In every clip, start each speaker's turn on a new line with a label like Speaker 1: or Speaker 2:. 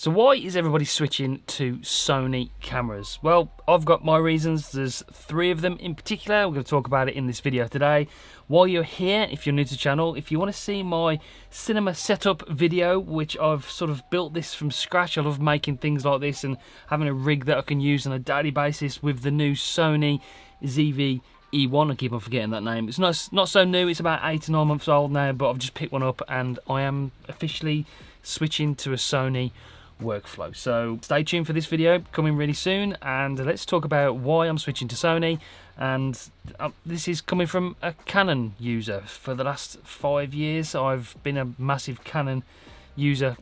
Speaker 1: So why is everybody switching to Sony cameras? Well, I've got my reasons. There's 3 of them in particular. We're going to talk about it in this video today. While you're here, if you're new to the channel, if you want to see my cinema setup video, which I've sort of built this from scratch. I love making things like this and having a rig that I can use on a daily basis with the new Sony ZV-E1. I keep on forgetting that name. It's not so new. It's about 8 to 9 months old now, but I've just picked one up and I am officially switching to a Sony workflow. So stay tuned for this video coming really soon, and let's talk about why I'm switching to Sony. And this is coming from a Canon user. For the last 5 years I've been a massive Canon user,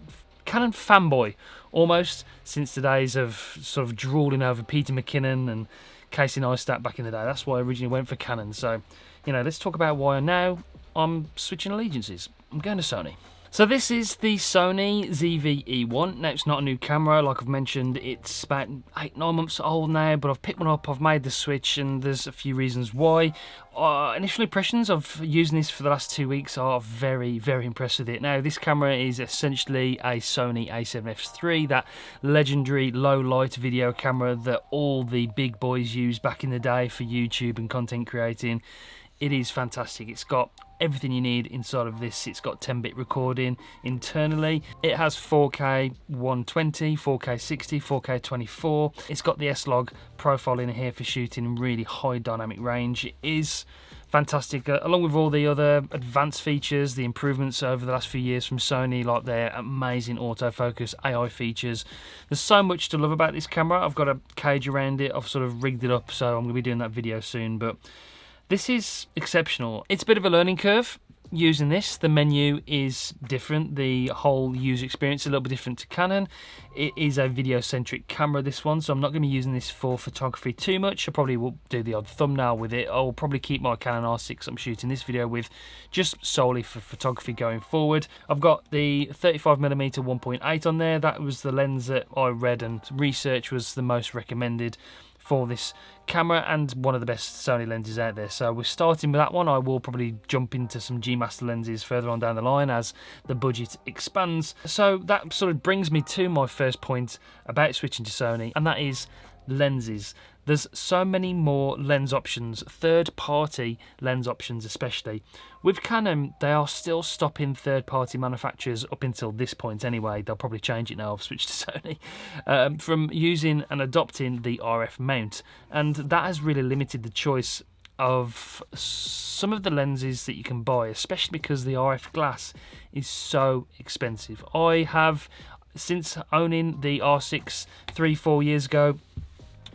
Speaker 1: Canon fanboy almost, since the days of sort of drooling over Peter McKinnon and Casey Neistat back in the day. That's why I originally went for Canon. So, you know, let's talk about why now I'm switching allegiances. I'm going to Sony. So this is the Sony ZV-E1. Now, it's not a new camera, like I've mentioned. It's about 8-9 months old now, but I've picked one up, I've made the switch, and there's a few reasons why. Initial impressions of using this for the last 2 weeks are very, very impressed with it. Now, this camera is essentially a Sony a7S III, that legendary low-light video camera that all the big boys used back in the day for YouTube and content creating. It is fantastic. It's got everything you need inside of this. It's got 10-bit recording internally. It has 4K 120, 4K 60, 4K 24. It's got the S-Log profile in here for shooting really high dynamic range. It is fantastic, along with all the other advanced features, the improvements over the last few years from Sony, like their amazing autofocus, AI features. There's so much to love about this camera. I've got a cage around it. I've sort of rigged it up, so I'm going to be doing that video soon, but this is exceptional. It's a bit of a learning curve using this. The menu is different. The whole user experience is a little bit different to Canon. It is a video-centric camera, this one, so I'm not going to be using this for photography too much. I probably will do the odd thumbnail with it. I'll probably keep my Canon R6 I'm shooting this video with just solely for photography going forward. I've got the 35mm 1.8 on there. That was the lens that I read and researched was the most recommended for this camera and one of the best Sony lenses out there. So we're starting with that one. I will probably jump into some G Master lenses further on down the line as the budget expands. So that sort of brings me to my first point about switching to Sony, and that is lenses. There's so many more lens options, third-party lens options especially. With Canon, they are still stopping third-party manufacturers up until this point anyway. They'll probably change it now, I've switched to Sony, from using and adopting the RF mount. And that has really limited the choice of some of the lenses that you can buy, especially because the RF glass is so expensive. I have, since owning the R6 3-4 years ago,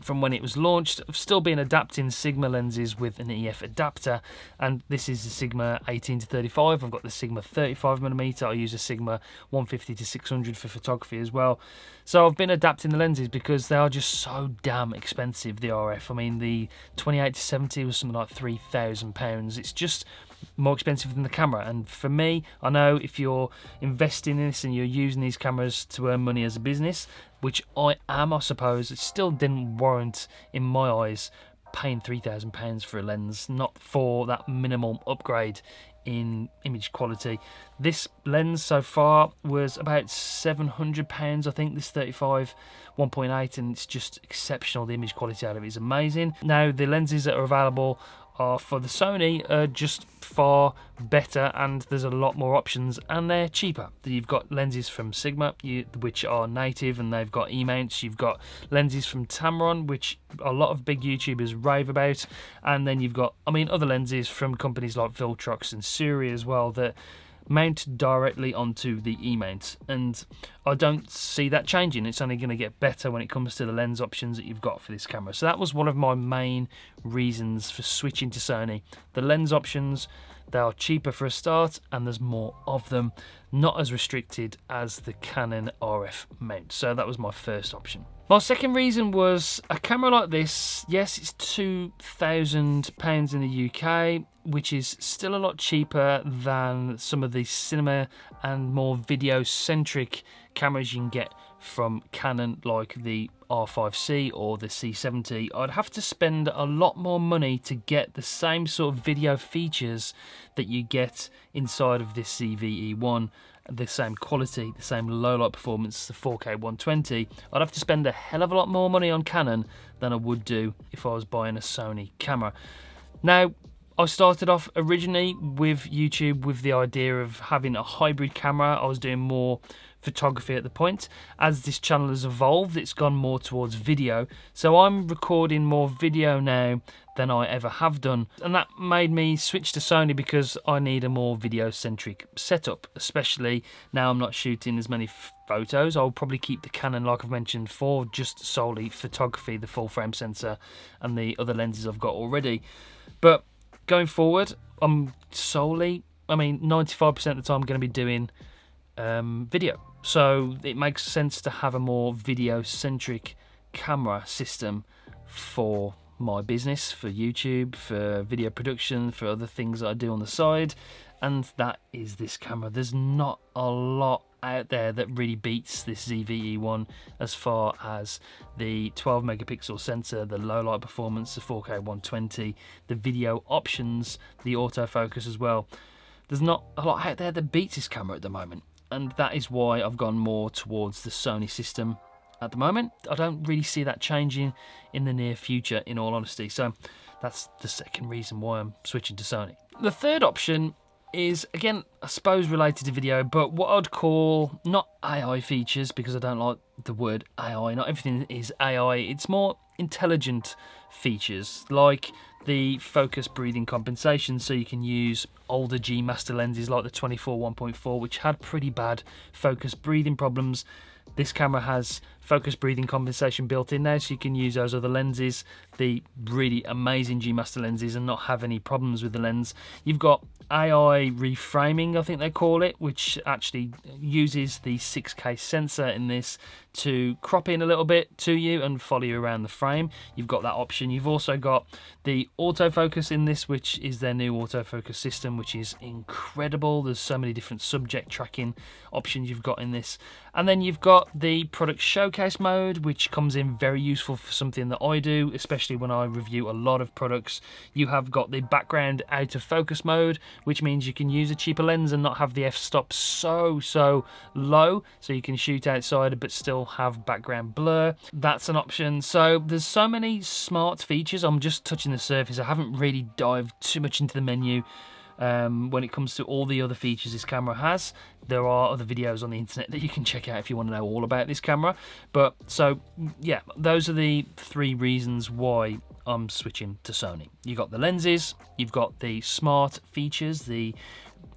Speaker 1: from when it was launched, I've still been adapting Sigma lenses with an EF adapter, and this is the Sigma 18-35. I've got the Sigma 35mm. I use a Sigma 150-600 for photography as well. So I've been adapting the lenses because they are just so damn expensive, the RF. I mean, the 28-70 was something like £3,000. It's just more expensive than the camera. And for me, I know if you're investing in this and you're using these cameras to earn money as a business, which I am, I suppose, it still didn't warrant, in my eyes, paying £3,000 for a lens, not for that minimal upgrade in image quality. This lens so far was about £700, I think, this 35 1.8, and it's just exceptional. The image quality out of it is amazing. Now, the lenses that are available are for the Sony are just far better, and there's a lot more options, and they're cheaper. You've got lenses from Sigma, which are native, and they've got E-mounts. You've got lenses from Tamron, which a lot of big YouTubers rave about, and then you've got, I mean, other lenses from companies like Viltrox and Suri as well that mount directly onto the E-mount, and I don't see that changing. It's only going to get better when it comes to the lens options that you've got for this camera. So that was one of my main reasons for switching to Sony. The lens options, they are cheaper for a start, and there's more of them, not as restricted as the Canon RF mount. So that was my first option. My second reason was a camera like this. Yes, it's £2,000 in the UK, which is still a lot cheaper than some of the cinema and more video-centric cameras you can get from Canon, like the R5C or the C70. I'd have to spend a lot more money to get the same sort of video features that you get inside of this ZV-E1 the same quality, the same low light performance, the 4K 120, I'd have to spend a hell of a lot more money on Canon than I would do if I was buying a Sony camera. Now, I started off originally with YouTube with the idea of having a hybrid camera. I was doing more photography at the point. As this channel has evolved, it's gone more towards video. So I'm recording more video now than I ever have done. And that made me switch to Sony because I need a more video-centric setup, especially now I'm not shooting as many photos. I'll probably keep the Canon, like I've mentioned, for just solely photography, the full frame sensor and the other lenses I've got already. But going forward, I'm solely, 95% of the time I'm going to be doing video. So it makes sense to have a more video-centric camera system for my business, for YouTube, for video production, for other things that I do on the side, and that is this camera. There's not a lot out there that really beats this ZV-E1 as far as the 12 megapixel sensor, the low light performance, the 4K 120, the video options, the autofocus as well. There's not a lot out there that beats this camera at the moment, and that is why I've gone more towards the Sony system at the moment. I don't really see that changing in the near future, in all honesty, so that's the second reason why I'm switching to Sony. The third option is, again, I suppose related to video, but what I'd call not AI features, because I don't like the word AI. Not everything is AI. It's more intelligent features, like the focus breathing compensation, so you can use older G Master lenses like the 24 1.4, which had pretty bad focus breathing problems. This camera has focus breathing compensation built in now, so you can use those other lenses, the really amazing G Master lenses, and not have any problems with the lens. You've got AI reframing, I think they call it, which actually uses the 6K sensor in this to crop in a little bit to you and follow you around the frame. You've got that option. You've also got the autofocus in this, which is their new autofocus system, which is incredible. There's so many different subject tracking options you've got in this. And then you've got the product showcase mode, which comes in very useful for something that I do, especially when I review a lot of products. You have got the background out of focus mode, which means you can use a cheaper lens and not have the f-stop so low, so you can shoot outside but still have background blur. That's an option. So there's so many smart features. I'm just touching the surface. I haven't really dived too much into the menu. When it comes to all the other features this camera has, there are other videos on the internet that you can check out if you want to know all about this camera. But so yeah, those are the three reasons why I'm switching to Sony. You've got the lenses, you've got the smart features, the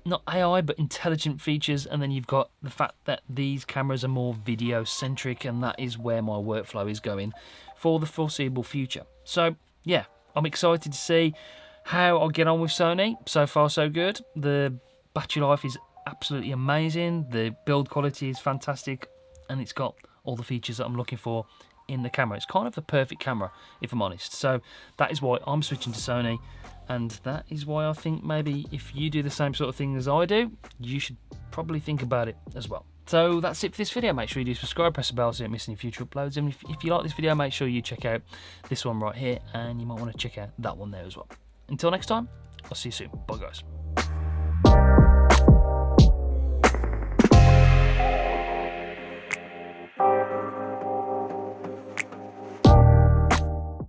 Speaker 1: not AI but intelligent features, and then you've got the fact that these cameras are more video centric, and that is where my workflow is going for the foreseeable future. So yeah, I'm excited to see how I'll get on with Sony. So far so good. The battery life is absolutely amazing, the build quality is fantastic, and it's got all the features that I'm looking for in the camera. It's kind of the perfect camera, if I'm honest. So that is why I'm switching to Sony, and that is why I think maybe if you do the same sort of thing as I do, you should probably think about it as well. So that's it for this video. Make sure you do subscribe, press the bell so you don't miss any future uploads, and if you like this video, make sure you check out this one right here, and you might want to check out that one there as well. Until next time, I'll see you soon. Bye guys.